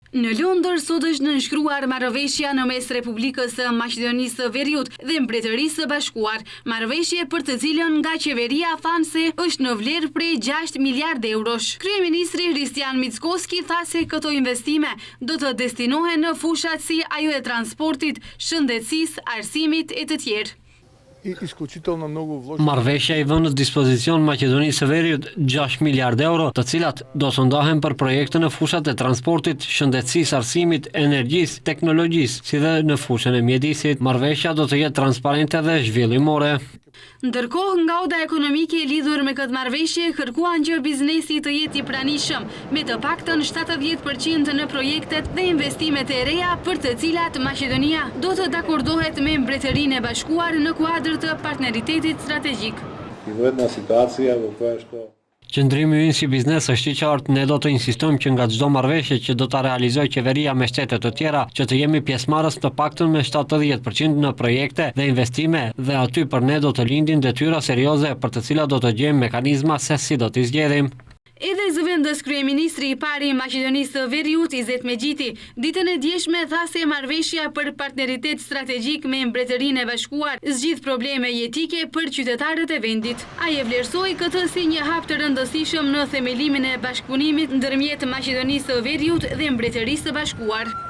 Në Londër sot është nënshkruar marrëveshja në mes Republikës së Maqedonisë së Veriut dhe Mbretërisë së Bashkuar, marrëveshje për të cilën nga qeveria thanë se është në vlerë prej 6 miliardë eurosh. Kryeministri Hristian Mickoski tha se këto investime do të destinohen në fushat si ajo e transportit, shëndetësisë, arsimit e të tjerë. Marrëveshja i vën në dispozicion Maqedonisë së Veriut 6 miliardë euro, të cilat do të ndahen për projekte në fushat e transportit, shëndetësisë, arsimit, energjisë, teknologjisë, si dhe në fushën e mjedisit. Marrëveshja do të jetë transparente dhe zhvillimore. Ndërkohë, nga oda ekonomike lidhur me këtë marrëveshje kërkuan që biznesi të jetë i pranishëm, me të paktën 70% në projektet dhe investimet e reja për të cilat Maqedonia do të dakordohet me Mbretërinë e Bashkuar në kuadër të partneritetit strategjik. Qëndrimi ynë si biznes është i qartë, ne do të insistojmë që nga çdo marrëveshje që do ta realizojë qeveria me shtete të tjera, që të jemi pjesëmarrës të paktën me 70% në projekte dhe investime, dhe aty për ne do të lindin detyra serioze për të cilat do të gjejmë mekanizma se si do t'i zgjedhim. Edhe zëvendës kryeministri i pari i Maqedonisë së Veriut, Izet Megjiti, ditën e djeshme tha se marrëveshja për partneritet strategjik me Mbretërinë e Bashkuar zgjidh probleme jetike për qytetarët e vendit. Ai e vlerësoi këtë si një hap të rëndësishëm në themelimin e bashkëpunimit ndërmjet Maqedonisë së Veriut dhe Mbretërisë së Bashkuar.